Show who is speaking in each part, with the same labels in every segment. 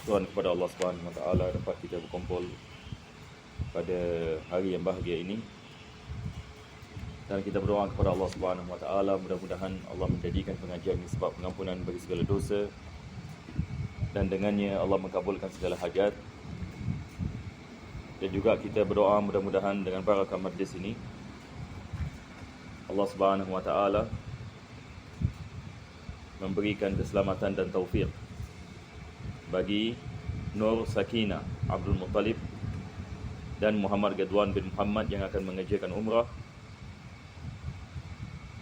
Speaker 1: syukuran kepada Allah Subhanahu Wa Taala dapat kita berkumpul pada hari yang bahagia ini, dan kita berdoa kepada Allah Subhanahu Wa Taala mudah-mudahan Allah menjadikan pengajian ini sebab pengampunan bagi segala dosa, dan dengannya Allah mengabulkan segala hajat. Dan juga kita berdoa mudah-mudahan dengan barakah majlis ini Allah Subhanahu Wa Taala memberikan keselamatan dan taufik bagi Nur Sakinah Abdul Muttalib dan Muhammad Gadwan bin Muhammad yang akan mengerjakan umrah.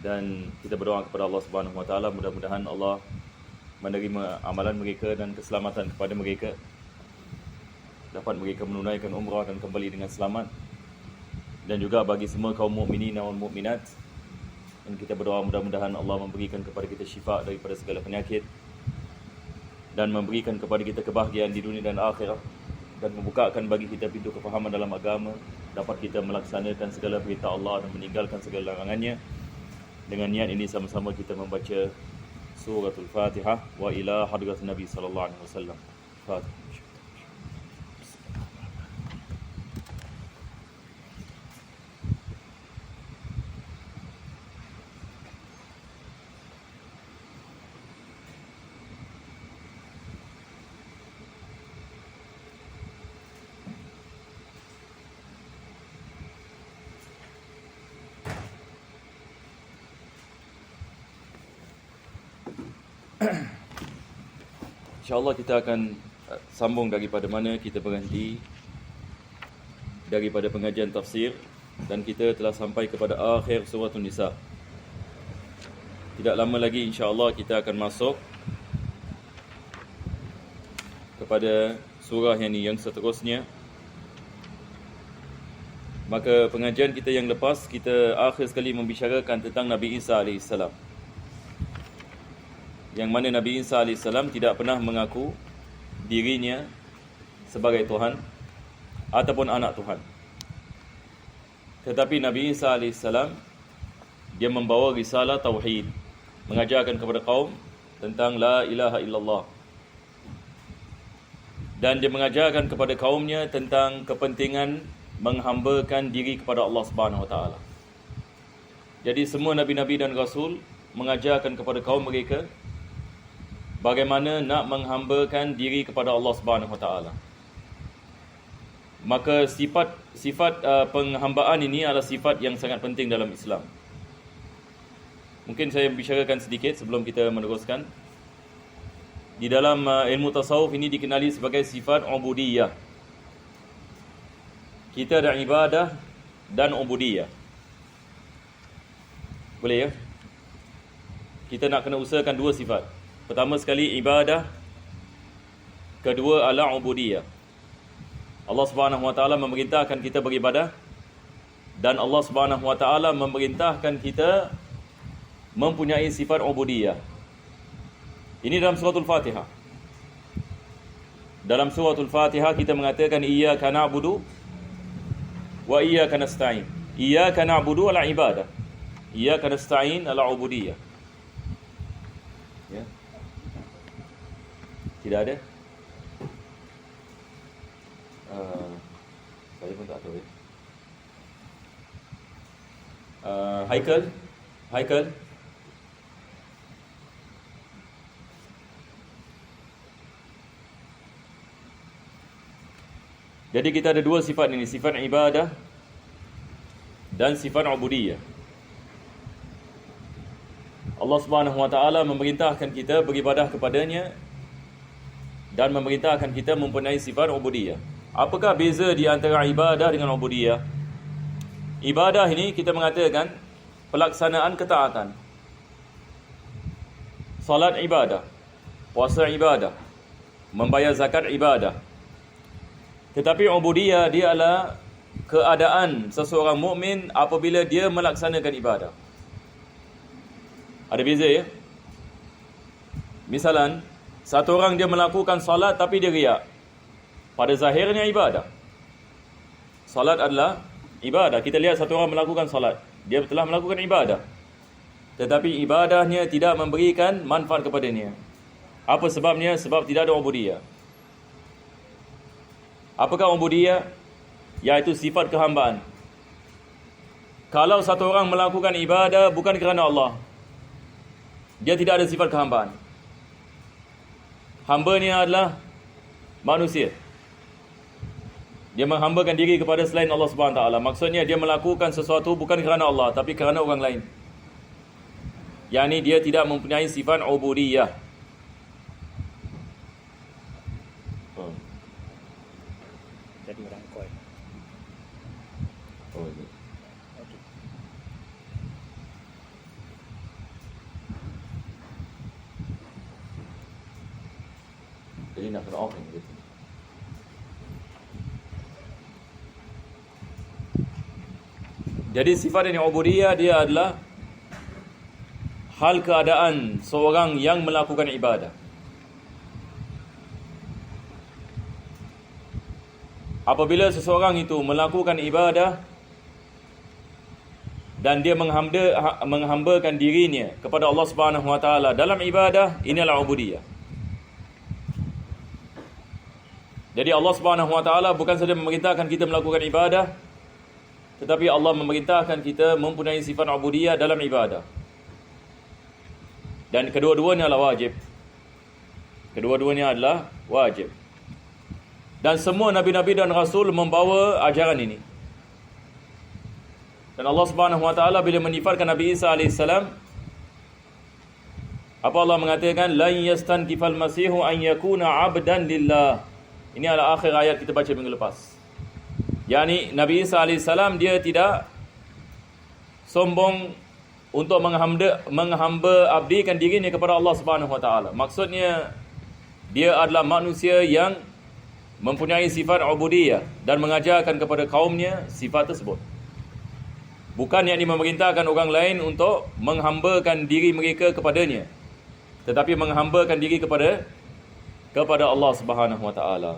Speaker 1: Dan kita berdoa kepada Allah Subhanahu Wa Taala mudah-mudahan Allah menerima amalan mereka dan keselamatan kepada mereka, dapat mereka menunaikan umrah dan kembali dengan selamat. Dan juga bagi semua kaum mukminin dan mukminat, dan kita berdoa mudah-mudahan Allah memberikan kepada kita syifa daripada segala penyakit dan memberikan kepada kita kebahagiaan di dunia dan akhirat, dan membukakan bagi kita pintu kefahaman dalam agama, dapat kita melaksanakan segala perintah Allah dan meninggalkan segala larangannya. Dengan niat ini sama-sama kita membaca suratul Fatihah wa ila hadratin Nabi sallallahu alaihi wasallam. Fatihah. InsyaAllah kita akan sambung daripada mana kita berhenti daripada pengajian tafsir, dan kita telah sampai kepada akhir surah An-Nisa. Tidak lama lagi insyaAllah kita akan masuk kepada surah yang seterusnya. Maka pengajian kita yang lepas, kita akhir sekali membicarakan tentang Nabi Isa AS, yang mana Nabi Isa AS tidak pernah mengaku dirinya sebagai Tuhan ataupun anak Tuhan. Tetapi Nabi Isa AS dia membawa risalah tauhid, mengajarkan kepada kaum tentang la ilaha illallah, dan dia mengajarkan kepada kaumnya tentang kepentingan menghambakan diri kepada Allah Subhanahu Wa Taala. Jadi semua nabi-nabi dan rasul mengajarkan kepada kaum mereka bagaimana nak menghambakan diri kepada Allah Subhanahu Wa Taala. Maka sifat penghambaan ini adalah sifat yang sangat penting dalam Islam. Mungkin saya bicarakan sedikit sebelum kita meneruskan. Di dalam ilmu tasawuf ini dikenali sebagai sifat ubudiyah. Kita ada ibadah dan ubudiyah. Boleh ya? Kita nak kena usahakan dua sifat. Pertama sekali ibadah, kedua adalah ubudiyah. Allah Subhanahu Wa Taala memerintahkan kita beribadah, dan Allah Subhanahu Wa Taala memerintahkan kita mempunyai sifat ubudiyah. Ini dalam suratul Fatihah. Dalam suratul Fatihah kita mengatakan iyyaka na'budu wa iyyaka nasta'in. Iyyaka na'budu ala ibadah, iyyaka nasta'in ala ubudiyah. Ya. Tidak ada? Saya pun tak tahu ya. Haikal. Jadi kita ada dua sifat ini, sifat ibadah dan sifat ubudiyah. Allah Subhanahu Wa Taala memerintahkan kita beribadah kepadanya dan memerintahkan kita mempunyai sifat ubudiyah. Apakah beza di antara ibadah dengan ubudiyah? Ibadah ini kita mengatakan pelaksanaan ketaatan. Salat ibadah, puasa ibadah, membayar zakat ibadah. Tetapi ubudiyah dia adalah keadaan seseorang mukmin apabila dia melaksanakan ibadah. Ada beza ya? Misalan, satu orang dia melakukan salat tapi dia riak. Pada zahirnya ibadah. Salat adalah ibadah. Kita lihat satu orang melakukan salat, dia telah melakukan ibadah, tetapi ibadahnya tidak memberikan manfaat kepadanya. Apa sebabnya? Sebab tidak ada ubudiyah. Apakah ubudiyah? Iaitu sifat kehambaan. Kalau satu orang melakukan ibadah bukan kerana Allah, dia tidak ada sifat kehambaan. Hamba ni adalah manusia. Dia menghambakan diri kepada selain Allah Subhanahu Wa Taala. Maksudnya dia melakukan sesuatu bukan kerana Allah, tapi kerana orang lain. Yani dia tidak mempunyai sifat ubudiyah.
Speaker 2: Jadi merangkul.
Speaker 1: Oh, ini.
Speaker 2: Okey.
Speaker 1: Jadi nak kena off ni gitu. Jadi sifat ini ubudiyah dia adalah hal keadaan seorang yang melakukan ibadah. Apabila seseorang itu melakukan ibadah dan dia menghambakan dirinya kepada Allah Subhanahu Wa Taala dalam ibadah, inilah ubudiyah. Jadi Allah Subhanahu Wa Taala bukan sahaja memerintahkan kita melakukan ibadah, tetapi Allah memerintahkan kita mempunyai sifat ubudiyah dalam ibadah. Dan kedua-duanya adalah wajib. Kedua-duanya adalah wajib. Dan semua Nabi-Nabi dan Rasul membawa ajaran ini. Dan Allah Subhanahu Wa Taala bila menifatkan Nabi Isa AS, apa Allah mengatakan? Lan yastankifal masihu an yakuna abdan lillah. Ini adalah akhir ayat kita baca minggu lepas. Yani Nabi Isa AS dia tidak sombong untuk menghamba abdikan dirinya kepada Allah Subhanahu Wa Taala. Maksudnya dia adalah manusia yang mempunyai sifat ubudiyah dan mengajarkan kepada kaumnya sifat tersebut. Bukan yang memerintahkan orang lain untuk menghambakan diri mereka kepadanya, tetapi menghambakan diri kepada Allah Subhanahu Wa Taala.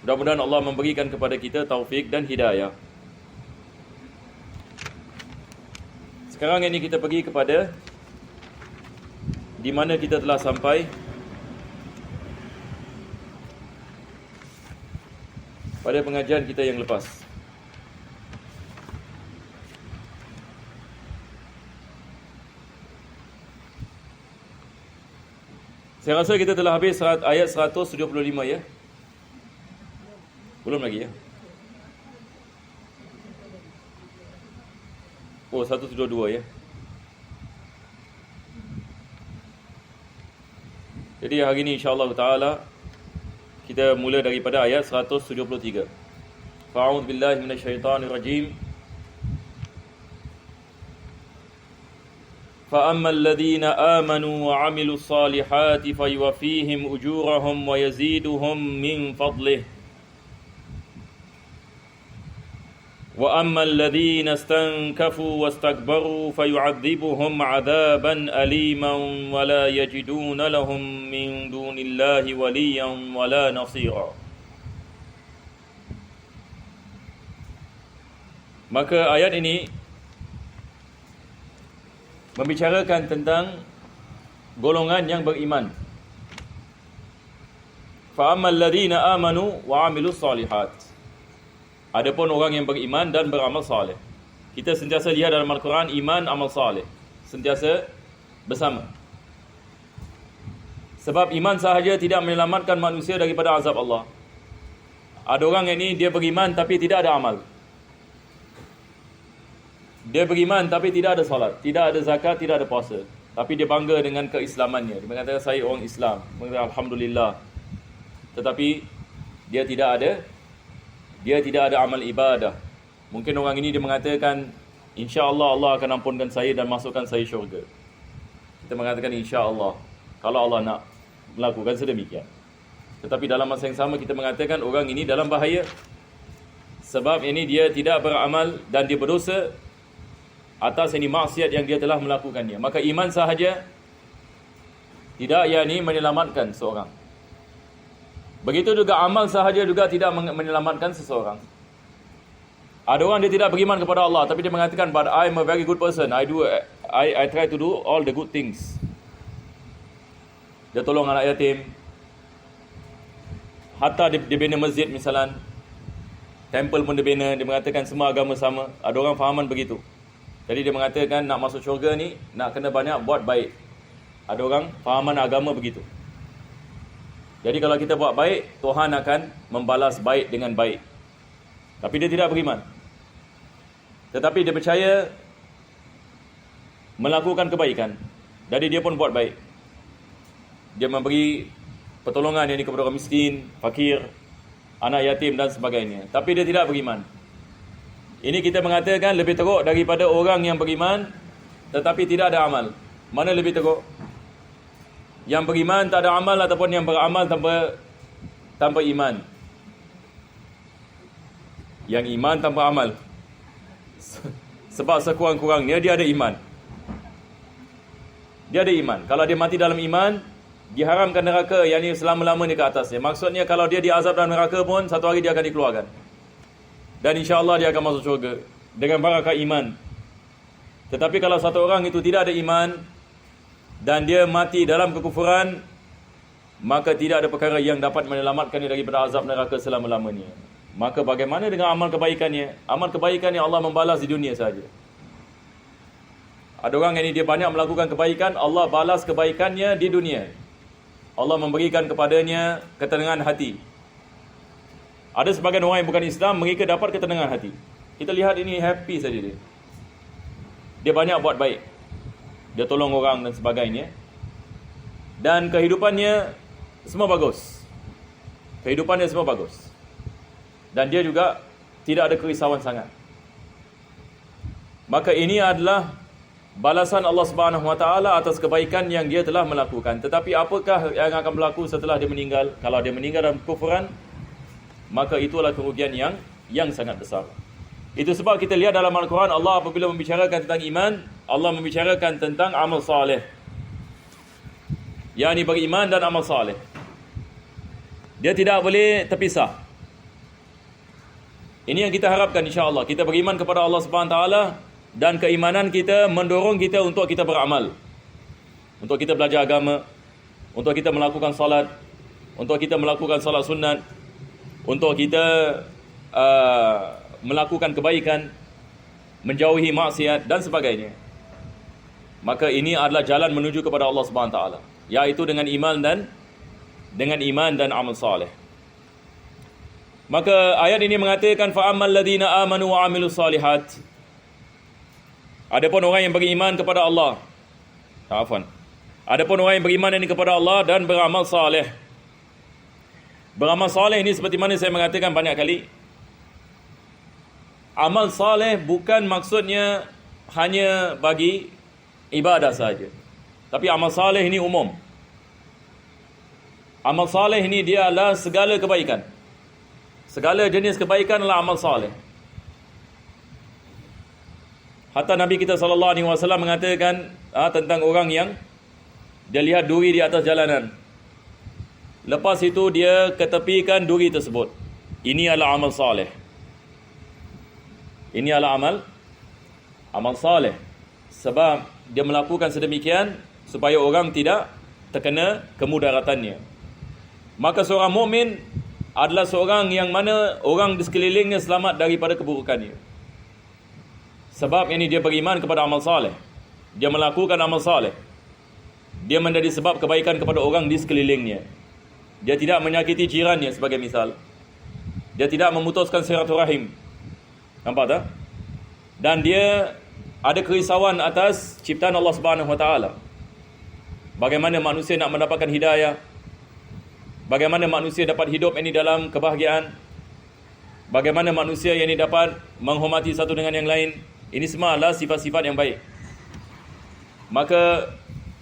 Speaker 1: Mudah-mudahan Allah memberikan kepada kita taufik dan hidayah. Sekarang ini kita pergi kepada di mana kita telah sampai pada pengajian kita yang lepas. Saya rasa kita telah habis ayat 175 ya. Belum lagi ya. Oh, 172 ya. Jadi hari ini insya-Allah taala kita mula daripada ayat 173. Fa'udzu billahi minasyaitonir rajim. فَأَمَّا الَّذِينَ آمَنُوا وَعَمِلُوا الصَّالِحَاتِ فَيُوَفِّيهِمْ أُجُورَهُمْ وَيَزِيدُهُمْ مِنْ فَضْلِهِ وَأَمَّا الَّذِينَ اسْتَنكَفُوا وَاسْتَكْبَرُوا فَيُعَذِّبُهُمْ عَذَابًا أَلِيمًا وَلَا يَجِدُونَ لَهُم مِّن دُونِ اللَّهِ وَلِيًّا وَلَا نَصِيرًا. Maka ayat ini membicarakan tentang golongan yang beriman. فَأَمَّا الَّذِينَ آمَنُوا وَعَمِلُوا الصَّالِحَاتِ. Adapun orang yang beriman dan beramal saleh. Kita sentiasa lihat dalam Al-Quran iman, amal saleh sentiasa bersama. Sebab iman sahaja tidak menyelamatkan manusia daripada azab Allah. Ada orang ini dia beriman tapi tidak ada amal. Dia beriman tapi tidak ada salat, tidak ada zakat, tidak ada puasa. Tapi dia bangga dengan keislamannya. Dia mengatakan saya orang Islam. Mengatakan alhamdulillah. Tetapi dia tidak ada amal ibadah. Mungkin orang ini dia mengatakan insya-Allah Allah akan ampunkan saya dan masukkan saya syurga. Kita mengatakan insya-Allah kalau Allah nak melakukan sedemikian. Tetapi dalam masa yang sama kita mengatakan orang ini dalam bahaya. Sebab ini dia tidak beramal dan dia berdosa atas ini maksiat yang dia telah melakukannya. Maka iman sahaja tidak yakni menyelamatkan seorang. Begitu juga amal sahaja juga tidak menyelamatkan seseorang. Ada orang dia tidak beriman kepada Allah tapi dia mengatakan but I am a very good person. I try to do all the good things. Dia tolong anak yatim. Hatta dia bina masjid misalan, temple pun dia bina, dia mengatakan semua agama sama. Ada orang fahaman begitu. Jadi dia mengatakan nak masuk syurga ni, nak kena banyak buat baik. Ada orang fahaman agama begitu. Jadi kalau kita buat baik, Tuhan akan membalas baik dengan baik. Tapi dia tidak beriman. Tetapi dia percaya melakukan kebaikan. Jadi dia pun buat baik. Dia memberi pertolongan yang kepada orang miskin, fakir, anak yatim dan sebagainya. Tapi dia tidak beriman. Ini kita mengatakan lebih teruk daripada orang yang beriman tetapi tidak ada amal. Mana lebih teruk? Yang beriman tak ada amal ataupun yang beramal tanpa iman? Yang iman tanpa amal. Sebab sekurang-kurangnya dia ada iman. Dia ada iman. Kalau dia mati dalam iman, diharamkan neraka, yang ini selama-lamanya ke atasnya. Maksudnya kalau dia diazab dalam neraka pun, satu hari dia akan dikeluarkan. Dan insya-Allah dia akan masuk syurga dengan barakah iman. Tetapi kalau satu orang itu tidak ada iman dan dia mati dalam kekufuran, maka tidak ada perkara yang dapat menyelamatkan dia daripada azab neraka selama-lamanya. Maka bagaimana dengan amal kebaikannya? Amal kebaikannya Allah membalas di dunia saja. Ada orang yang dia banyak melakukan kebaikan, Allah balas kebaikannya di dunia. Allah memberikan kepadanya ketenangan hati. Ada sebagian orang yang bukan Islam, mereka dapat ketenangan hati. Kita lihat ini happy saja dia. Dia banyak buat baik. Dia tolong orang dan sebagainya. Dan kehidupannya semua bagus. Kehidupannya semua bagus. Dan dia juga tidak ada kerisauan sangat. Maka ini adalah balasan Allah Subhanahu Wa Taala atas kebaikan yang dia telah melakukan. Tetapi apakah yang akan berlaku setelah dia meninggal? Kalau dia meninggal dalam kekufuran, maka itulah kerugian yang sangat besar. Itu sebab kita lihat dalam Al-Quran, Allah apabila membicarakan tentang iman, Allah membicarakan tentang amal saleh. Yang ini beriman dan amal saleh. Dia tidak boleh terpisah. Ini yang kita harapkan insya-Allah. Kita beriman kepada Allah Subhanahu Wa Taala dan keimanan kita mendorong kita untuk kita beramal. Untuk kita belajar agama, untuk kita melakukan salat, untuk kita melakukan salat sunat, untuk kita melakukan kebaikan, menjauhi maksiat dan sebagainya. Maka ini adalah jalan menuju kepada Allah Subhanahu Wa Taala, yaitu dengan iman dan amal saleh. Maka ayat ini mengatakan fa ammal ladina amanu wa amilus salihat. Adapun orang yang beriman kepada Allah. Adapun orang yang beriman ini kepada Allah dan beramal saleh. Beramal saleh ini seperti mana saya mengatakan banyak kali. Amal saleh bukan maksudnya hanya bagi ibadah saja. Tapi amal saleh ini umum. Amal saleh ini dia adalah segala kebaikan. Segala jenis kebaikan adalah amal saleh. Hatta Nabi kita SAW mengatakan tentang orang yang dia lihat duri di atas jalanan. Lepas itu dia ketepikan duri tersebut. Ini adalah amal saleh. Ini adalah amal saleh. Sebab dia melakukan sedemikian supaya orang tidak terkena kemudaratannya. Maka seorang mukmin adalah seorang yang mana orang di sekelilingnya selamat daripada keburukannya. Sebab ini dia beriman kepada amal saleh. Dia melakukan amal saleh. Dia menjadi sebab kebaikan kepada orang di sekelilingnya. Dia tidak menyakiti jirannya sebagai misal. Dia tidak memutuskan silaturahim. Nampak tak? Dan dia ada kerisauan atas ciptaan Allah Subhanahu Wa Taala. Bagaimana manusia nak mendapatkan hidayah? Bagaimana manusia dapat hidup ini dalam kebahagiaan? Bagaimana manusia yang ini dapat menghormati satu dengan yang lain? Ini semua adalah sifat-sifat yang baik. Maka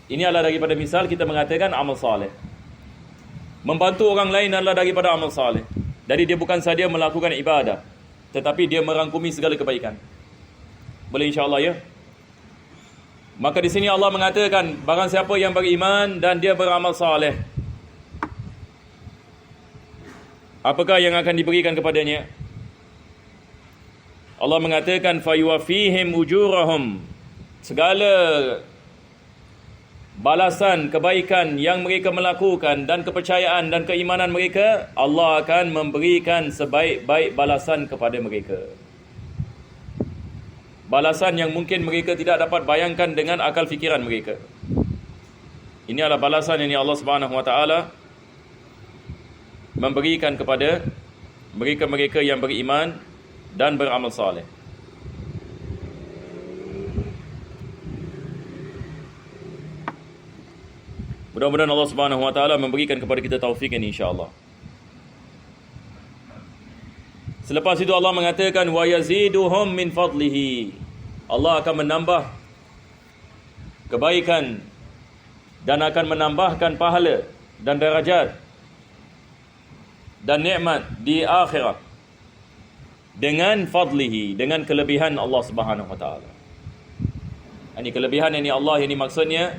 Speaker 1: ini adalah daripada misal kita mengatakan amal saleh. Membantu orang lain adalah daripada amal saleh. Jadi dia bukan sahaja melakukan ibadah, tetapi dia merangkumi segala kebaikan. Boleh insya-Allah ya? Maka di sini Allah mengatakan barang siapa yang beriman dan dia beramal saleh, apakah yang akan diberikan kepadanya? Allah mengatakan fayuwafihim ujurahum. Segala balasan kebaikan yang mereka melakukan dan kepercayaan dan keimanan mereka, Allah akan memberikan sebaik-baik balasan kepada mereka. Balasan yang mungkin mereka tidak dapat bayangkan dengan akal fikiran mereka. Ini adalah balasan yang Allah Subhanahu Wa Taala memberikan kepada mereka-mereka yang beriman dan beramal saleh. Mudah-mudahan Allah Subhanahu Wa Taala memberikan kepada kita taufik ini, insya-Allah. Selepas itu Allah mengatakan wa yaziduhum min fadlihi. Allah akan menambah kebaikan dan akan menambahkan pahala dan darajat dan nikmat di akhirat dengan fadlihi, dengan kelebihan Allah Subhanahu Wa Taala. Ini kelebihan ini Allah, ini maksudnya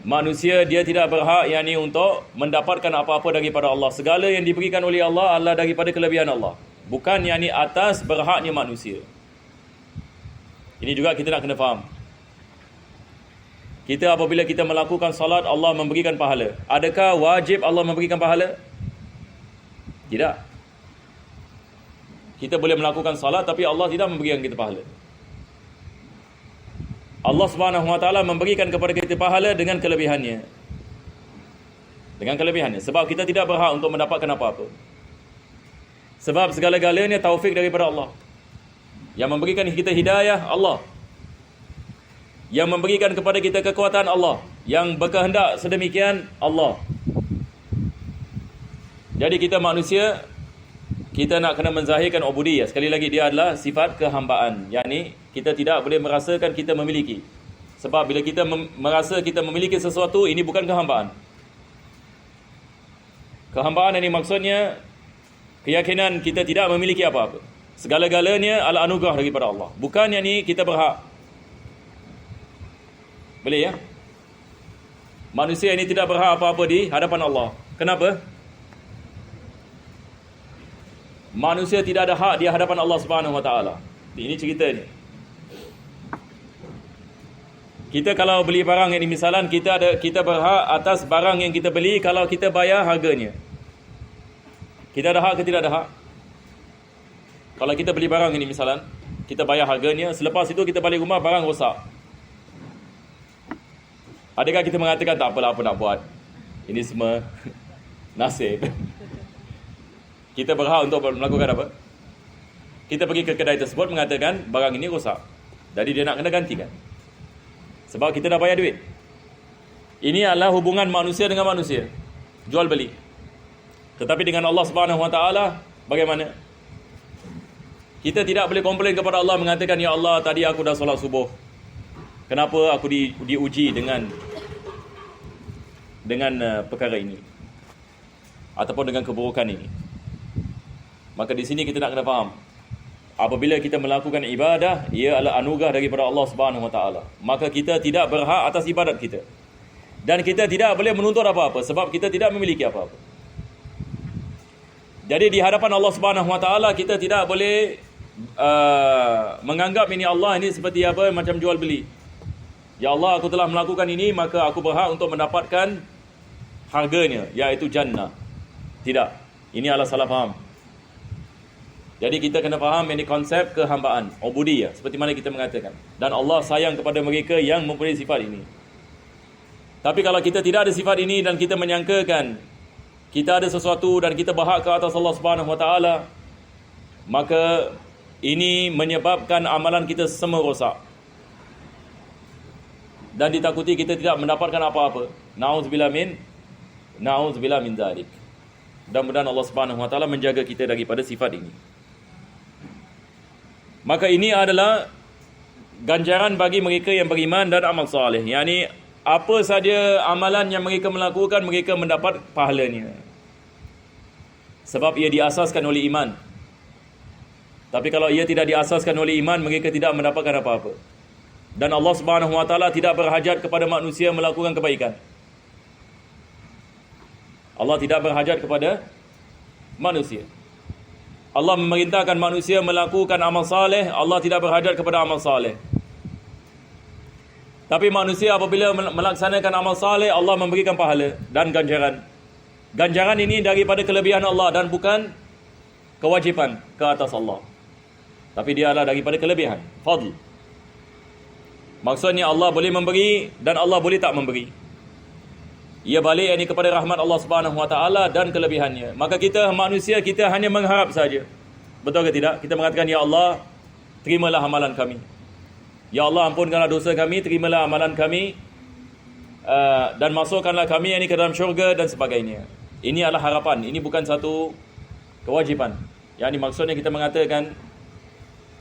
Speaker 1: manusia dia tidak berhak untuk mendapatkan apa-apa daripada Allah. Segala yang diberikan oleh Allah adalah daripada kelebihan Allah, bukan atas berhaknya manusia. Ini juga kita nak kena faham. Kita apabila kita melakukan salat, Allah memberikan pahala. Adakah wajib Allah memberikan pahala? Tidak. Kita boleh melakukan salat tapi Allah tidak memberikan kita pahala. Allah Subhanahu Wa Taala memberikan kepada kita pahala dengan kelebihannya. Dengan kelebihannya. Sebab kita tidak berhak untuk mendapatkan apa-apa. Sebab segala-galanya taufik daripada Allah. Yang memberikan kita hidayah, Allah. Yang memberikan kepada kita kekuatan, Allah. Yang berkehendak sedemikian, Allah. Jadi kita manusia, kita nak kena menzahirkan ubudiyah. Sekali lagi, dia adalah sifat kehambaan. Yani kita tidak boleh merasakan kita memiliki. Sebab bila kita merasa kita memiliki sesuatu, ini bukan kehambaan. Kehambaan ini maksudnya keyakinan kita tidak memiliki apa-apa. Segala-galanya adalah anugerah daripada Allah. Bukan kita berhak. Boleh ya? Manusia ini tidak berhak apa-apa di hadapan Allah. Kenapa? Manusia tidak ada hak di hadapan Allah Subhanahu Wa Taala. Ini cerita ni. Kita kalau beli barang ini, misalan kita berhak atas barang yang kita beli kalau kita bayar harganya. Kita ada hak ke tidak ada hak? Kalau kita beli barang ini misalan, kita bayar harganya, selepas itu kita balik rumah barang rosak. Adakah kita mengatakan tak apalah, apa nak buat? Ini semua nasib. Kita berhak untuk melakukan apa? Kita pergi ke kedai tersebut mengatakan barang ini rosak. Jadi dia nak kena gantikan. Sebab kita dah bayar duit. Ini adalah hubungan manusia dengan manusia. Jual beli. Tetapi dengan Allah Subhanahu Wa Taala bagaimana? Kita tidak boleh komplain kepada Allah mengatakan, ya Allah, tadi aku dah solat subuh. Kenapa aku diuji dengan perkara ini? Ataupun dengan keburukan ini? Maka di sini kita nak kena faham. Apabila kita melakukan ibadah, ia adalah anugerah daripada Allah Subhanahu Wa Taala. Maka kita tidak berhak atas ibadat kita. Dan kita tidak boleh menuntut apa-apa sebab kita tidak memiliki apa-apa. Jadi di hadapan Allah Subhanahu Wa Taala kita tidak boleh menganggap ini Allah ini seperti apa, macam jual beli. Ya Allah, aku telah melakukan ini, maka aku berhak untuk mendapatkan harganya, iaitu jannah. Tidak. Ini adalah salah faham. Jadi kita kena faham ini konsep kehambaan, ubudiyah, seperti mana kita mengatakan. Dan Allah sayang kepada mereka yang mempunyai sifat ini. Tapi kalau kita tidak ada sifat ini dan kita menyangkakan kita ada sesuatu dan kita berhak ke atas Allah Subhanahu Wa Taala, maka ini menyebabkan amalan kita semua rosak. Dan ditakuti kita tidak mendapatkan apa-apa. Na'udzubillah min dzalik. Mudah-mudahan Allah Subhanahu Wa Taala menjaga kita daripada sifat ini. Maka ini adalah ganjaran bagi mereka yang beriman dan amal soleh. Yani apa saja amalan yang mereka melakukan, mereka mendapat pahalanya. Sebab ia diasaskan oleh iman. Tapi kalau ia tidak diasaskan oleh iman, mereka tidak mendapatkan apa-apa. Dan Allah Subhanahu Wa Taala tidak berhajat kepada manusia melakukan kebaikan. Allah tidak berhajat kepada manusia. Allah memerintahkan manusia melakukan amal saleh, Allah tidak berhajat kepada amal saleh. Tapi manusia apabila melaksanakan amal saleh, Allah memberikan pahala dan ganjaran. Ganjaran ini daripada kelebihan Allah dan bukan kewajipan ke atas Allah. Tapi dia adalah daripada kelebihan, fadl. Maksudnya Allah boleh memberi dan Allah boleh tak memberi. Ia balik ini kepada rahmat Allah Subhanahu Wa Taala dan kelebihannya. Maka kita manusia, kita hanya mengharap saja. Betul ke tidak? Kita mengatakan, ya Allah, terimalah amalan kami. Ya Allah, ampunkanlah dosa kami, terimalah amalan kami, dan masukkanlah kami ini ke dalam syurga dan sebagainya. Ini adalah harapan. Ini bukan satu kewajipan. Yang ini maksudnya kita mengatakan,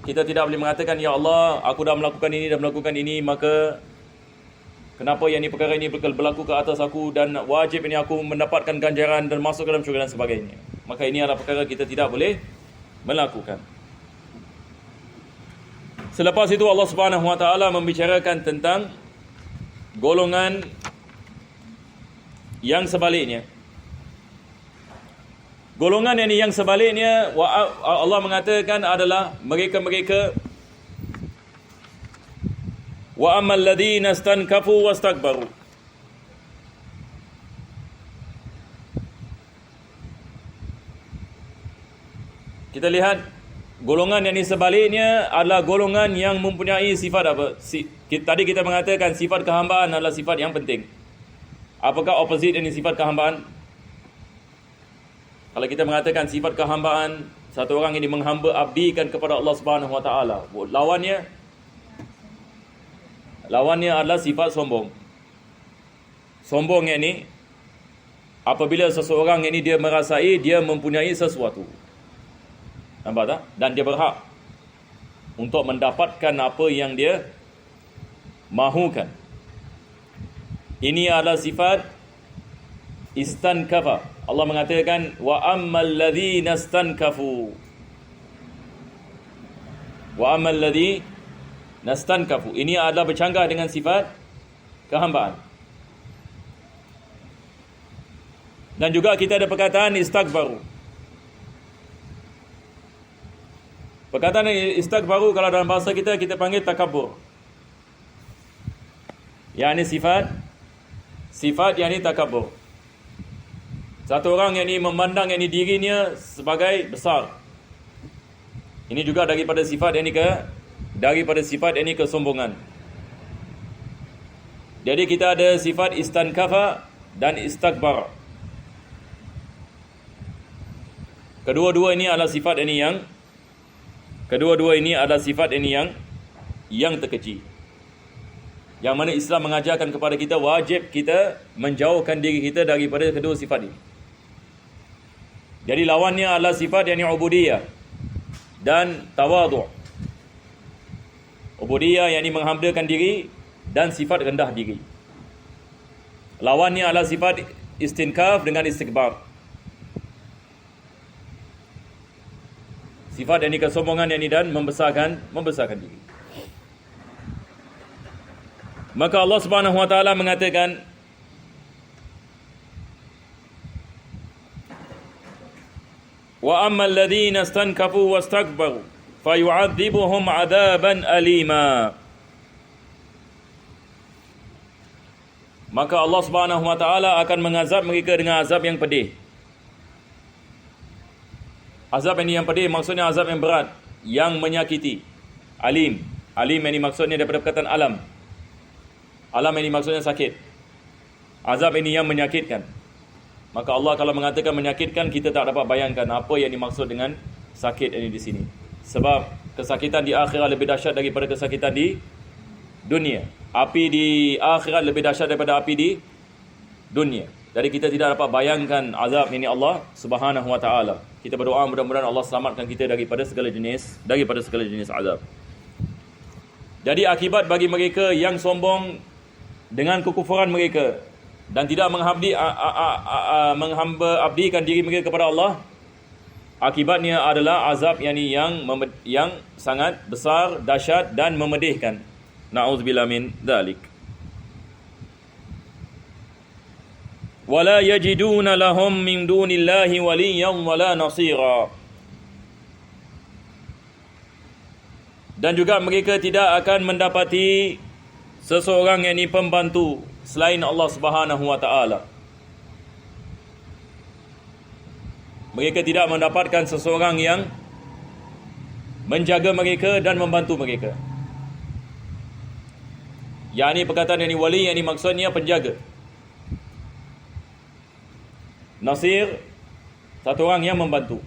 Speaker 1: kita tidak boleh mengatakan, ya Allah, aku dah melakukan ini, maka kenapa yang ini perkara ini berlaku ke atas aku dan wajib ini aku mendapatkan ganjaran dan masuk ke dalam syurga dan sebagainya. Maka ini adalah perkara kita tidak boleh melakukan. Selepas itu Allah Subhanahu Wa Taala membicarakan tentang golongan yang sebaliknya. Golongan yang sebaliknya Allah mengatakan adalah mereka-mereka wa ammal ladzina istankafu wastakbaru. Kita lihat golongan yang sebaliknya adalah golongan yang mempunyai sifat apa? Tadi kita mengatakan sifat kehambaan adalah sifat yang penting. Apakah opposite ini sifat kehambaan? Kalau kita mengatakan sifat kehambaan, satu orang ini menghamba abdikan kepada Allah Subhanahu Wa Taala. Lawannya adalah sifat sombong. Sombong ini apabila seseorang ini dia merasai dia mempunyai sesuatu. Nampak tak? Dan dia berhak untuk mendapatkan apa yang dia mahukan. Ini adalah sifat istankafa. Allah mengatakan wa ammal ladzina istankafu. Wa ammal ladzina istankafu. Ini adalah bercanggah dengan sifat kehambaan. Dan juga kita ada perkataan istakbaru. Perkataan istakbaru kalau dalam bahasa kita panggil takabur. Yang ini sifat yang ini takabur. Satu orang yang ini memandang yang ini dirinya sebagai besar. Ini juga daripada sifat yang ini kesombongan. Jadi kita ada sifat istankafa dan istakbar. Kedua-dua ini adalah sifat ini yang terkecil. Yang mana Islam mengajarkan kepada kita wajib kita menjauhkan diri kita daripada kedua sifat ini. Jadi lawannya adalah sifat yang ubudiyah dan tawadhu'. Ubudiyah yang menghambakan diri dan sifat rendah diri. Lawannya adalah sifat istinkaf dengan istikbar. Sifat yang kesombongan yang dan membesarkan diri. Maka Allah Subhanahu Wa Taala mengatakan wa ammal ladzina istankafu wastakbaru fayu'adzibuhum 'adzaban alima. Maka Allah Subhanahu Wa Taala akan mengazab mereka dengan azab yang pedih. Azab ini yang pedih maksudnya azab yang berat, yang menyakiti. Alim ini maksudnya daripada perkataan alam. Alam ini maksudnya sakit. Azab ini yang menyakitkan. Maka Allah kalau mengatakan menyakitkan, kita tak dapat bayangkan apa yang dimaksud dengan sakit ini di sini. Sebab kesakitan di akhirat lebih dahsyat daripada kesakitan di dunia. Api di akhirat lebih dahsyat daripada api di dunia. Jadi kita tidak dapat bayangkan azab ini Allah Subhanahu Wa Taala. Kita berdoa mudah-mudahan Allah selamatkan kita daripada segala jenis azab. Jadi akibat bagi mereka yang sombong dengan kekufuran mereka dan tidak menghamba abdikan diri mereka kepada Allah, akibatnya adalah azab yang sangat besar, dahsyat dan memedihkan. Na'udzubillah min dzalik. Wala yajiduna lahum min dunillahi waliyyan wala nasira. Dan juga mereka tidak akan mendapati seseorang yang ini pembantu selain Allah Subhanahu wa taala. Mereka tidak mendapatkan seseorang yang menjaga mereka dan membantu mereka. Yang ini perkataan yang ini wali, yang ini maksudnya penjaga. Nasir, satu orang yang membantu.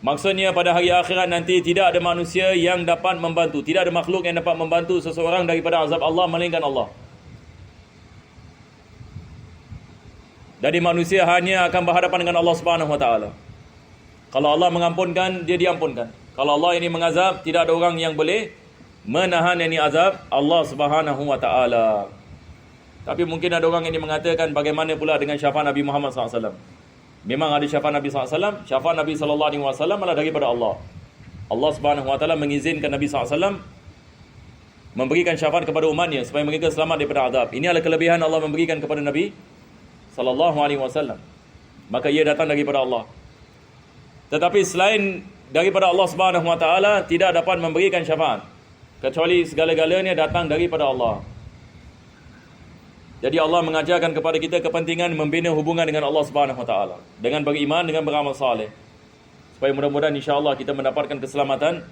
Speaker 1: Maksudnya pada hari akhirat nanti tidak ada manusia yang dapat membantu, tidak ada makhluk yang dapat membantu seseorang daripada azab Allah melainkan Allah. Jadi manusia hanya akan berhadapan dengan Allah Subhanahu wa taala. Kalau Allah mengampunkan, dia diampunkan. Kalau Allah ini mengazab, tidak ada orang yang boleh menahan ini azab Allah Subhanahu wa taala. Tapi mungkin ada orang yang mengatakan bagaimana pula dengan syafaat Nabi Muhammad SAW. Memang ada syafaat Nabi SAW. Syafaat Nabi SAW adalah daripada Allah. Allah Subhanahu wa taala mengizinkan Nabi SAW memberikan syafaat kepada umatnya supaya mereka selamat daripada azab. Ini adalah kelebihan Allah memberikan kepada Nabi SAW. Maka ia datang daripada Allah. Tetapi selain daripada Allah Subhanahu wa taala tidak dapat memberikan syafaat, kecuali segala-galanya datang daripada Allah. Jadi Allah mengajarkan kepada kita kepentingan membina hubungan dengan Allah Subhanahu wa taala dengan beriman, dengan beramal saleh. Supaya mudah-mudahan insya-Allah kita mendapatkan keselamatan,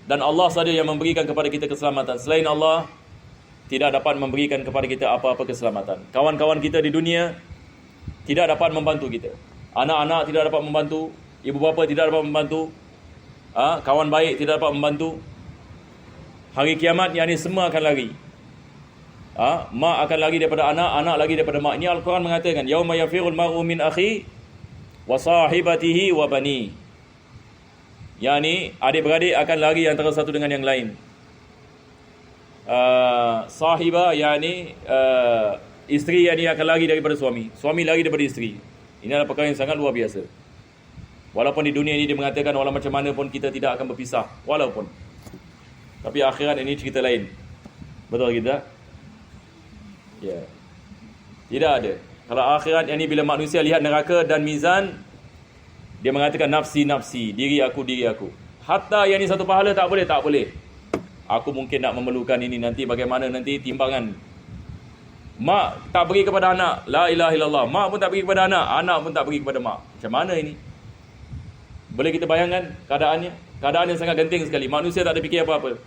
Speaker 1: dan Allah sahaja yang memberikan kepada kita keselamatan. Selain Allah tidak dapat memberikan kepada kita apa-apa keselamatan. Kawan-kawan kita di dunia tidak dapat membantu kita. Anak-anak tidak dapat membantu, ibu bapa tidak dapat membantu, kawan baik tidak dapat membantu. Hari kiamat yang ini semua akan lari. Mak akan lari daripada anak, anak lagi daripada mak. Ini Al-Quran mengatakan, yauma yafirul mar'u min akhi wa sahibatihi wa bani. Yang ni adik-beradik akan lari antara satu dengan yang lain. Sahibah yang ni isteri yang ni akan lari daripada suami, suami lari daripada isteri. Ini adalah perkara yang sangat luar biasa. Walaupun di dunia ini dia mengatakan walau macam mana pun kita tidak akan berpisah, walaupun. Tapi akhirat ini cerita lain. Betul kita? Ya. Tidak ada. Kalau akhirat yang ini bila manusia lihat neraka dan mizan, dia mengatakan nafsi, nafsi, diri aku, diri aku. Hatta yang ini satu pahala tak boleh, tak boleh. Aku mungkin nak memerlukan ini nanti, bagaimana nanti timbangan. Mak tak beri kepada anak, la ilaha illallah. Mak pun tak beri kepada anak, anak pun tak beri kepada mak. Macam mana ini? Boleh kita bayangkan keadaannya? Keadaan yang sangat genting sekali. Manusia tak ada fikir apa-apa.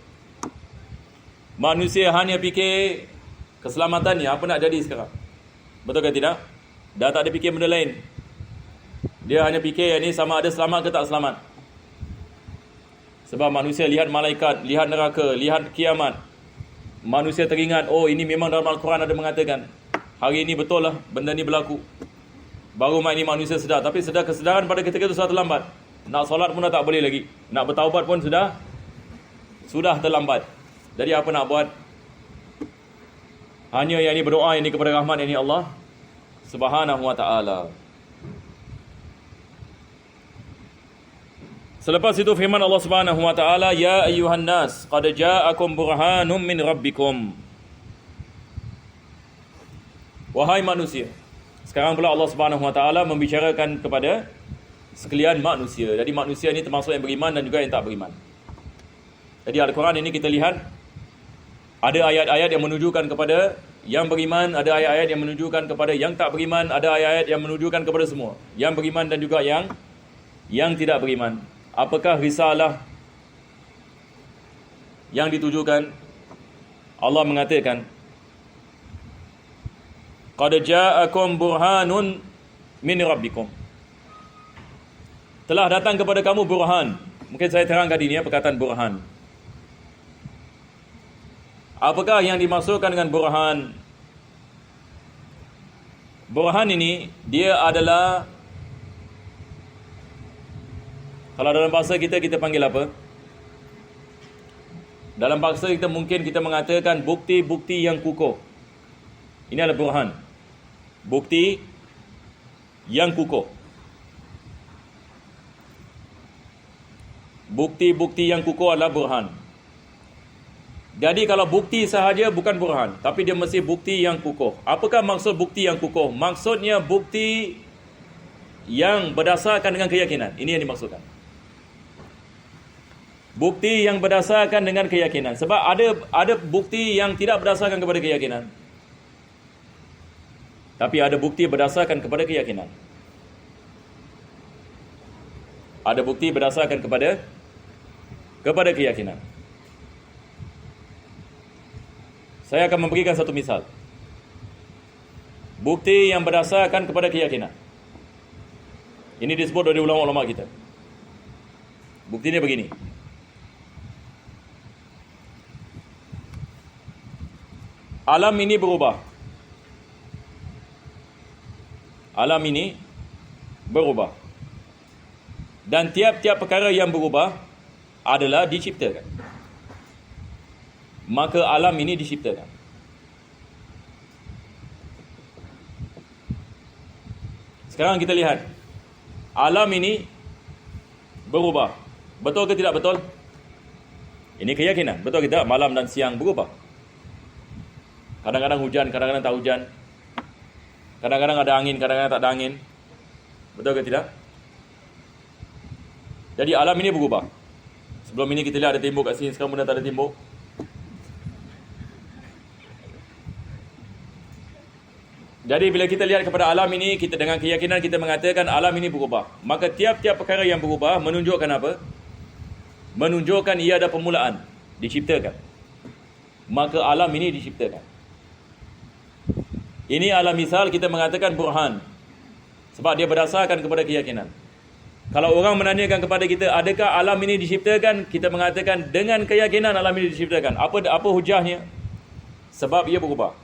Speaker 1: Manusia hanya fikir keselamatannya, apa nak jadi sekarang. Betul ke tidak? Dah tak ada fikir benda lain. Dia hanya fikir yang ni sama ada selamat ke tak selamat. Sebab manusia lihat malaikat, lihat neraka, lihat kiamat. Manusia teringat, oh ini memang dalam Al-Quran ada mengatakan, hari ini betul lah benda ni berlaku. Baru mak ini manusia sedar. Tapi kesedaran pada ketika itu sudah terlambat. Nak solat pun dah tak boleh lagi. Nak bertaubat pun sudah terlambat. Jadi apa nak buat? Hanya yang ini berdoa ini kepada rahmat ini Allah Subhanahu wa ta'ala. Selepas itu firman Allah Subhanahu wa ta'ala, ya ayyuhan nas qad ja'akum burhanum min rabbikum. Wahai manusia. Sekarang pula Allah Subhanahu wa ta'ala membicarakan kepada sekalian manusia. Jadi manusia ini termasuk yang beriman dan juga yang tak beriman. Jadi Al-Quran ini kita lihat ada ayat-ayat yang menunjukkan kepada yang beriman, ada ayat-ayat yang menunjukkan kepada yang tak beriman, ada ayat-ayat yang menunjukkan kepada semua, yang beriman dan juga yang tidak beriman. Apakah risalah yang ditujukan? Allah mengatakan, qad ja'akum burhanun min rabbikum. Telah datang kepada kamu burhan. Mungkin saya terangkan ini perkataan burhan. Apakah yang dimaksudkan dengan burhan? Burhan ini, dia adalah, kalau dalam bahasa kita panggil apa? Dalam bahasa kita mungkin kita mengatakan bukti-bukti yang kukuh. Ini adalah burhan. Bukti yang kukuh. Bukti-bukti yang kukuh adalah burhan. Jadi kalau bukti sahaja bukan burhan, tapi dia mesti bukti yang kukuh. Apakah maksud bukti yang kukuh? Maksudnya bukti yang berdasarkan dengan keyakinan. Ini yang dimaksudkan. Bukti yang berdasarkan dengan keyakinan. Sebab ada bukti yang tidak berdasarkan kepada keyakinan. Tapi ada bukti berdasarkan kepada keyakinan. Ada bukti berdasarkan kepada keyakinan. Saya akan memberikan satu misal. Bukti yang berdasarkan kepada keyakinan. Ini disebut oleh ulama-ulama kita. Buktinya begini. Alam ini berubah. Alam ini berubah. Dan tiap-tiap perkara yang berubah adalah diciptakan. Maka alam ini diciptakan. Sekarang kita lihat. Alam ini berubah. Betul ke tidak betul? Ini keyakinan. Betul ke tidak? Malam dan siang berubah. Kadang-kadang hujan, kadang-kadang tak hujan. Kadang-kadang ada angin, kadang-kadang tak ada angin. Betul ke tidak? Jadi alam ini berubah. Sebelum ini kita lihat ada tembok kat sini, sekarang sudah tak ada tembok. Jadi bila kita lihat kepada alam ini, kita dengan keyakinan kita mengatakan alam ini berubah. Maka tiap-tiap perkara yang berubah menunjukkan apa? Menunjukkan ia ada permulaan, diciptakan. Maka alam ini diciptakan. Ini alam misal kita mengatakan burhan. Sebab dia berdasarkan kepada keyakinan. Kalau orang menanyakan kepada kita, adakah alam ini diciptakan? Kita mengatakan dengan keyakinan alam ini diciptakan. Apa hujahnya? Sebab ia berubah.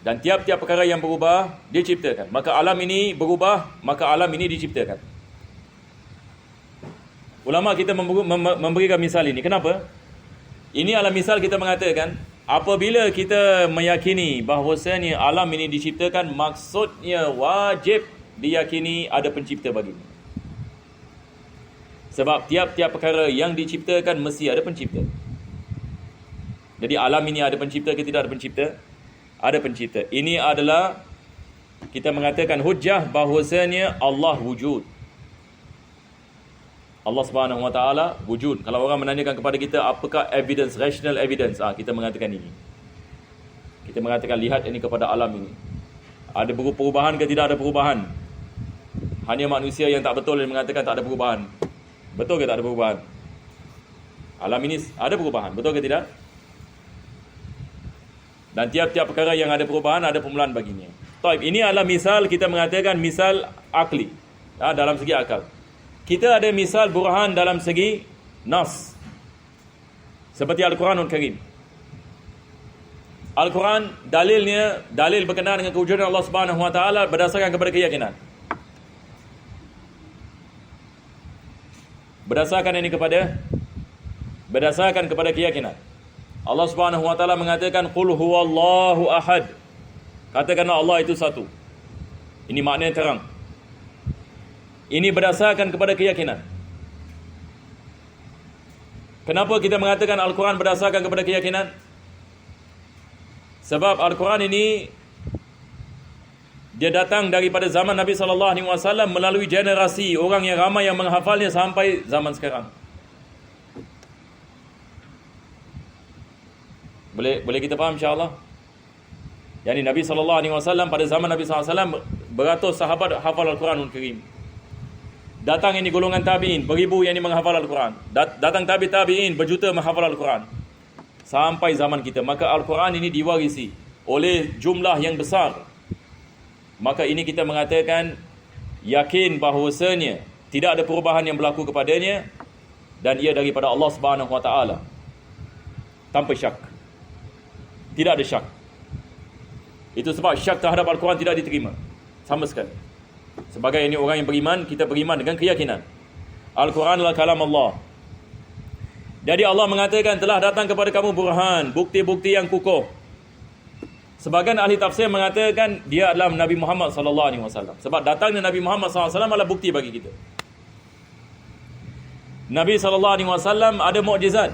Speaker 1: Dan tiap-tiap perkara yang berubah, diciptakan. Maka alam ini berubah, maka alam ini diciptakan. Ulama kita memberikan misal ini. Kenapa? Ini alam misal kita mengatakan, apabila kita meyakini bahawasanya alam ini diciptakan, maksudnya wajib diyakini ada pencipta baginya. Sebab tiap-tiap perkara yang diciptakan mesti ada pencipta. Jadi alam ini ada pencipta ke tidak ada pencipta? Ada pencipta. Ini adalah kita mengatakan hujah bahawasanya Allah wujud. Allah Subhanahu Wa Taala wujud. Kalau orang menanyakan kepada kita apakah evidence, rational evidence, kita mengatakan ini. Kita mengatakan lihat ini kepada alam ini. Ada perubahan ke tidak ada perubahan? Hanya manusia yang tak betul yang mengatakan tak ada perubahan. Betul ke tak ada perubahan? Alam ini ada perubahan. Betul ke tidak? Dan tiap-tiap perkara yang ada perubahan ada permulaan baginya. Taib, ini adalah misal kita mengatakan misal akli. Dalam segi akal. Kita ada misal burhan dalam segi nas. Seperti Al-Quranul Karim. Al-Quran dalil berkenaan dengan kewujudan Allah Subhanahu Wa Taala berdasarkan kepada keyakinan. Berdasarkan kepada keyakinan. Allah Subhanahu Wa Taala mengatakan qul huwallahu ahad. Katakanlah Allah itu satu. Ini makna yang terang. Ini berdasarkan kepada keyakinan. Kenapa kita mengatakan Al-Quran berdasarkan kepada keyakinan? Sebab Al-Quran ini dia datang daripada zaman Nabi SAW melalui generasi orang yang ramai yang menghafalnya sampai zaman sekarang. Boleh kita faham insya-Allah? Yani Nabi SAW pada zaman Nabi SAW beratus sahabat hafal Al-Quranul Karim. Datang ini golongan tabi'in, beribu yang ini menghafal Al-Quran. Datang tabi'in, berjuta menghafal Al-Quran. Sampai zaman kita. Maka Al-Quran ini diwarisi oleh jumlah yang besar. Maka ini kita mengatakan yakin bahawasanya tidak ada perubahan yang berlaku kepadanya dan ia daripada Allah Subhanahu Wa Taala. Tanpa syak. Tidak ada syak. Itu sebab syak terhadap Al-Quran tidak diterima. Sama sekali. Sebagai ini orang yang beriman, kita beriman dengan keyakinan. Al-Quran adalah kalam Allah. Jadi Allah mengatakan telah datang kepada kamu burhan, bukti-bukti yang kukuh. Sebagian ahli tafsir mengatakan dia adalah Nabi Muhammad SAW. Sebab datangnya Nabi Muhammad SAW adalah bukti bagi kita. Nabi SAW ada mukjizat.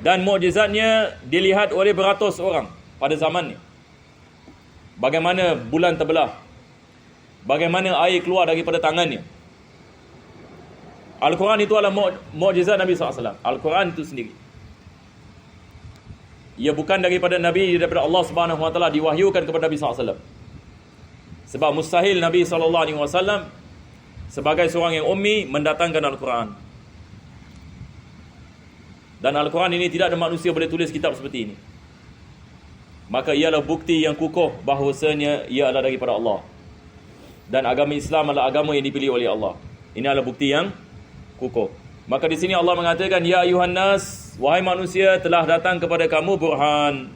Speaker 1: Dan mukjizatnya dilihat oleh beratus orang pada zamannya. Bagaimana bulan terbelah. Bagaimana air keluar daripada tangannya. Al-Quran itu adalah mukjizat Nabi SAW. Al-Quran itu sendiri, ia bukan daripada Nabi, daripada Allah Subhanahu Wa Taala, diwahyukan kepada Nabi SAW. Sebab mustahil Nabi SAW sebagai seorang yang ummi mendatangkan Al-Quran. Dan Al-Quran ini tidak ada manusia boleh tulis kitab seperti ini. Maka ialah bukti yang kukuh bahawasanya ia adalah daripada Allah. Dan agama Islam adalah agama yang dipilih oleh Allah. Ini adalah bukti yang kukuh. Maka di sini Allah mengatakan, ya ayuhan nas, wahai manusia, telah datang kepada kamu burhan.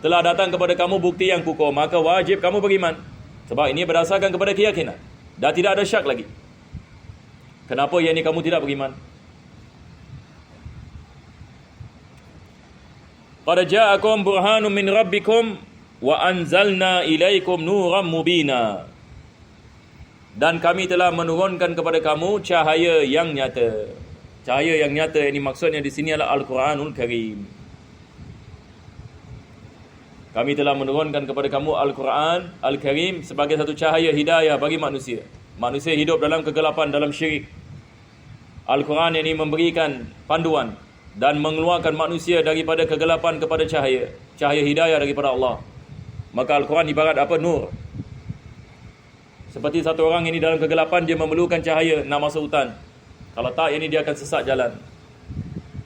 Speaker 1: Telah datang kepada kamu bukti yang kukuh, maka wajib kamu beriman. Sebab ini berdasarkan kepada keyakinan. Dah tidak ada syak lagi. Kenapa yang ini kamu tidak beriman? Qad ja'akum burhanun min rabbikum wa anzalna ilaikum nuran mubina. Dan kami telah menurunkan kepada kamu cahaya yang nyata. Cahaya yang nyata ini maksudnya di sini adalah Al-Quranul Karim. Kami telah menurunkan kepada kamu Al-Quran Al-Karim sebagai satu cahaya hidayah bagi manusia. Manusia hidup dalam kegelapan, dalam syirik. Al-Quran ini memberikan panduan dan mengeluarkan manusia daripada kegelapan kepada cahaya. Cahaya hidayah daripada Allah. Maka Al-Quran ibarat apa? Nur. Seperti satu orang ini dalam kegelapan, dia memerlukan cahaya nak masuk hutan. Kalau tak, ini dia akan sesat jalan.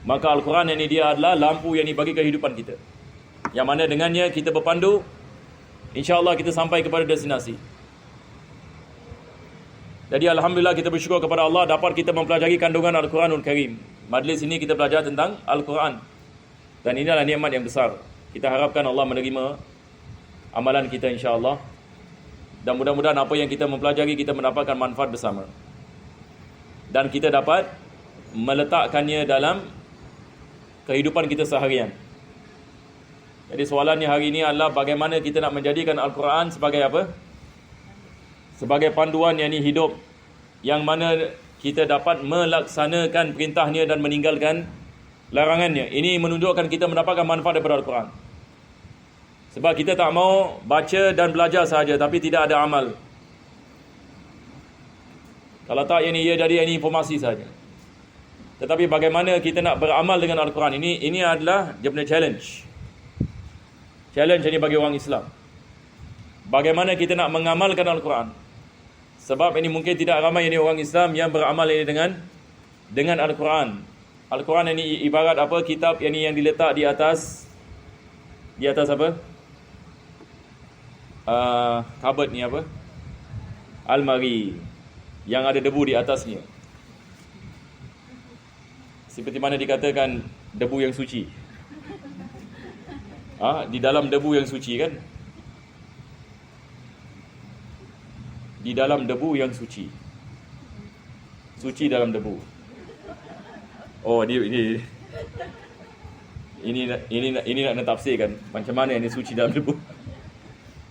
Speaker 1: Maka Al-Quran ini dia adalah lampu yang dibagi kehidupan kita. Yang mana dengannya kita berpandu, insya-Allah kita sampai kepada destinasi. Jadi Alhamdulillah kita bersyukur kepada Allah dapat kita mempelajari kandungan Al-Quranul Karim. Majlis ini kita belajar tentang Al-Quran. Dan inilah nikmat yang besar. Kita harapkan Allah menerima amalan kita insya-Allah. Dan mudah-mudahan apa yang kita mempelajari, kita mendapatkan manfaat bersama. Dan kita dapat meletakkannya dalam kehidupan kita seharian. Jadi soalannya hari ini adalah bagaimana kita nak menjadikan Al-Quran sebagai apa? Sebagai panduan yang hidup, yang mana kita dapat melaksanakan perintahnya dan meninggalkan larangannya. Ini menunjukkan kita mendapatkan manfaat daripada Al-Quran. Sebab kita tak mau baca dan belajar sahaja tapi tidak ada amal. Kalau tak, ini ia jadi informasi sahaja. Tetapi bagaimana kita nak beramal dengan Al-Quran, ini adalah dia punya challenge. Challenge ini bagi orang Islam. Bagaimana kita nak mengamalkan Al-Quran. Sebab ini mungkin tidak ramai ini orang Islam yang beramal ini dengan Al-Quran. Al-Quran ini ibarat apa? Kitab yang diletak di atas apa? Kabut ni apa? Almari yang ada debu di atasnya. Seperti mana dikatakan debu yang suci. Di dalam debu yang suci kan? Di dalam debu yang suci. Suci dalam debu. Oh, ini nak tafsirkan macam mana ini suci dalam debu.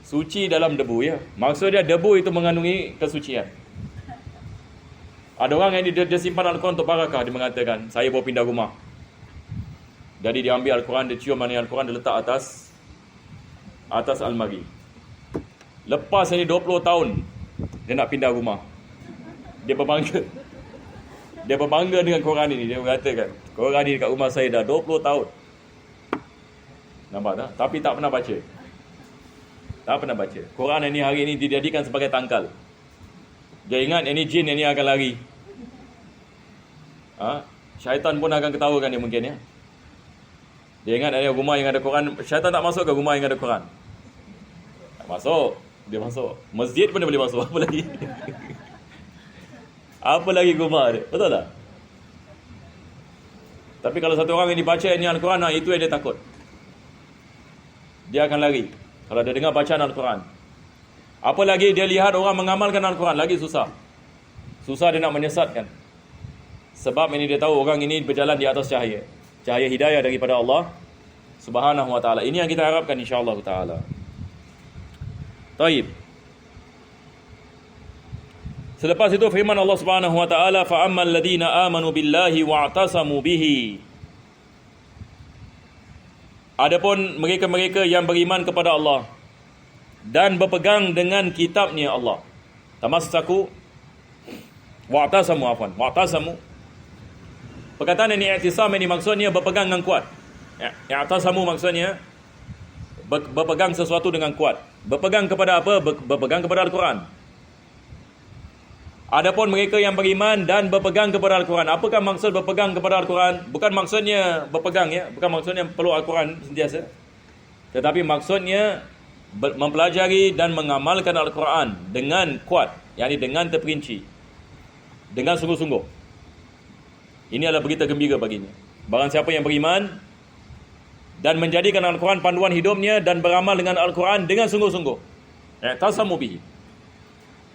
Speaker 1: Suci dalam debu, ya. Maksudnya debu itu mengandungi kesucian. Ada orang yang dia simpan Al-Quran untuk barakah. Dia mengatakan, saya bawa pindah rumah. Jadi dia ambil Al-Quran, dia cium mana Al-Quran, dia letak atas almari. Lepas ini 20 tahun dia nak pindah rumah. Dia berbangga dengan Quran ini. Dia mengatakan, Quran ini dekat rumah saya dah 20 tahun. Nampak tak? Tapi tak pernah baca. Tak pernah baca. Quran ini hari ini dijadikan sebagai tangkal. Dia ingat ini jin ini akan lari. Syaitan pun akan ketawakan dia mungkin, ya. Dia ingat ada rumah yang ada Quran. Syaitan tak masuk ke rumah yang ada Quran? Tak masuk. Dia masuk. Masjid pun dia boleh masuk. Apa lagi? Apa lagi rumah dia? Betul tak? Tapi kalau satu orang yang dibaca ini Al-Quran, itu yang dia takut. Dia akan lari kalau dia dengar bacaan Al-Quran. Apa lagi dia lihat orang mengamalkan Al-Quran, lagi susah. Susah dia nak menyesatkan. Sebab ini dia tahu orang ini berjalan di atas cahaya. Cahaya hidayah daripada Allah Subhanahu wa ta'ala. Ini yang kita harapkan insya-Allah ta'ala. Taib. Selepas itu firman Allah Subhanahu wa ta'ala, fa ammal ladina amanu billahi wa'tasamu bihi. Adapun mereka-mereka yang beriman kepada Allah dan berpegang dengan kitabnya Allah. Tamassaku Wa'tasamu. Perkataan ini i'tisam ini maksudnya berpegang dengan kuat. I'tasamu maksudnya berpegang sesuatu dengan kuat. Berpegang kepada apa? Berpegang kepada Al-Quran. Adapun mereka yang beriman dan berpegang kepada Al-Quran. Apakah maksud berpegang kepada Al-Quran? Bukan maksudnya berpegang, ya. Bukan maksudnya peluk Al-Quran sentiasa. Tetapi maksudnya mempelajari dan mengamalkan Al-Quran dengan kuat, yakni dengan terperinci, dengan sungguh-sungguh. Ini adalah berita gembira baginya. Barang siapa yang beriman dan menjadikan Al-Quran panduan hidupnya dan beramal dengan Al-Quran dengan sungguh-sungguh. I'tasamu bihi.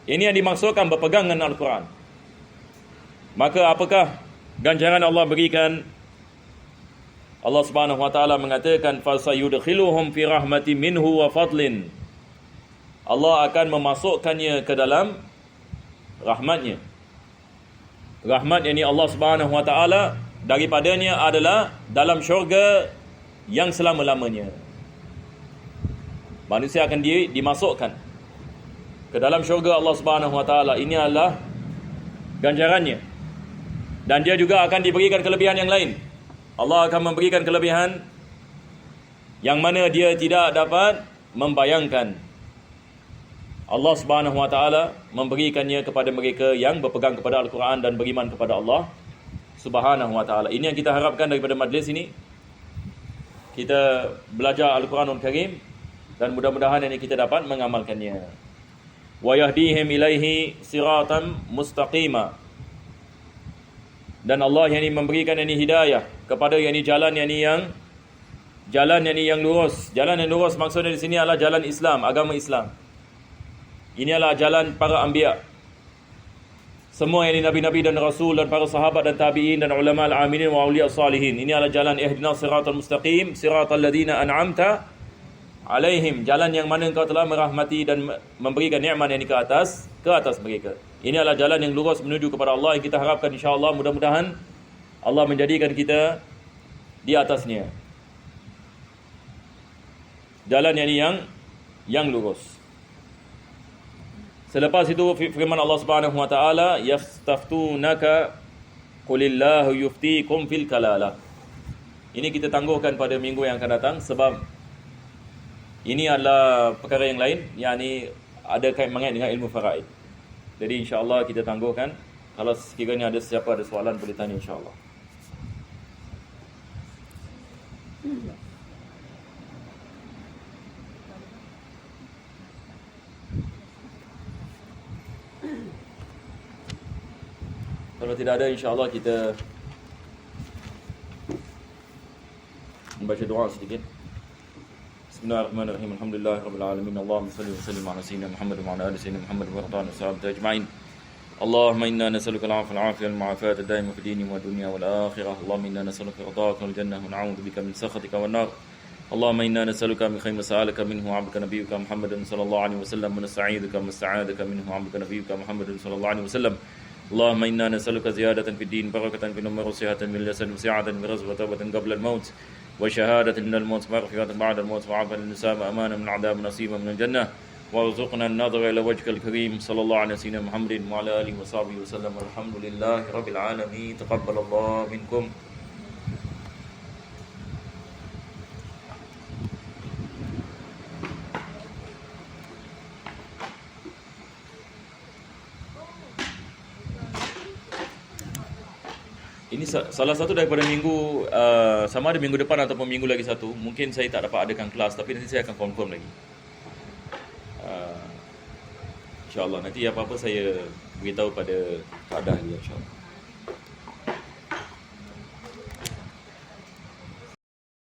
Speaker 1: Ini yang dimaksudkan berpegang dengan Al-Quran. Maka apakah ganjaran Allah berikan? Allah Subhanahu wa taala mengatakan fasayudkhiluhum fi rahmati minhu wa fadlin. Allah akan memasukkannya ke dalam rahmatnya. Rahmat yang Allah Subhanahu wa taala daripadanya adalah dalam syurga yang selama-lamanya. Manusia akan dimasukkan ke dalam syurga Allah Subhanahu wa taala. Ini adalah ganjarannya. Dan dia juga akan diberikan kelebihan yang lain. Allah akan memberikan kelebihan yang mana dia tidak dapat membayangkan. Allah Subhanahu wa taala memberikannya kepada mereka yang berpegang kepada Al-Quran dan beriman kepada Allah Subhanahu wa taala. Ini yang kita harapkan daripada majlis ini. Kita belajar Al-Quranul Karim dan mudah-mudahan ini kita dapat mengamalkannya. Wa yahdihim ilaihi siratan mustaqima. Dan Allah yang memberikan ini hidayah kepada yang jalan yang lurus. Jalan yang lurus maksudnya di sini adalah jalan Islam, agama Islam. Ini adalah jalan para anbiya. Semua yang nabi-nabi dan rasul dan para sahabat dan tabi'in dan ulama al-amilin wa awliya salihin. Ini adalah jalan ihdinas siratal mustaqim, siratal ladzina an'amta alaihim. Jalan yang mana engkau telah merahmati dan memberikan nikmat yang ke atas mereka. Ini adalah jalan yang lurus menuju kepada Allah yang kita harapkan insya-Allah mudah-mudahan Allah menjadikan kita di atasnya. Jalan yang lurus. Selepas itu firman Allah Subhanahu wa taala, yastaftunaka qulillahu yuftikum fil kalalah. Ini kita tangguhkan pada minggu yang akan datang sebab ini adalah perkara yang lain, yakni ada kait mengait dengan ilmu faraid. Jadi insya-Allah kita tangguhkan. Kalau sekiranya ada siapa ada soalan boleh tanya insya-Allah. Kalau tidak ada insya-Allah kita membaca doa sedikit. Bismillahirrahmanirrahim. Alhamdulillahirabbil alamin. Allahumma shalli wa sallim ala sayyidina Muhammad wa ala ali sayyidina Muhammad wa ala alihi ajma'in. Allahumma inna nas'aluka al-'afwa wal-'afiyata wal-mu'afata ad-daima fid dini wad dunya wal akhirah. Allahumma inna nas'aluka ridhaka wal jannah wa na'udzu bika min sakhatika wan nar. Allahumma inna nas'aluka min khayri ma sa'alaka minhu 'abduka nabiyyuka Muhammadin sallallahu alaihi wasallam wa nasta'iduka min sa'adaka minhu 'abduka nabiyyuka Muhammadin sallallahu alaihi wasallam. اللهم إنا نسألك زيادة في الدين بركة في الأمور وصحة في الجسد وسعة في الرزق وتوبة قبل الموت وشهادة من الموت مغفرة بعد الموت وعافية للنساء أمانا من عذاب نصيبا من الجنة وارزقنا النظر إلى وجهك الكريم صلى الله على سيدنا محمد وعلى آله وصحبه وسلم والحمد لله رب العالمين تقبل الله منكم. Ini salah satu daripada minggu sama ada minggu depan ataupun minggu lagi satu. Mungkin saya tak dapat adakan kelas tapi nanti saya akan confirm lagi. InsyaAllah nanti apa-apa saya beritahu pada keadaan dia insyaAllah.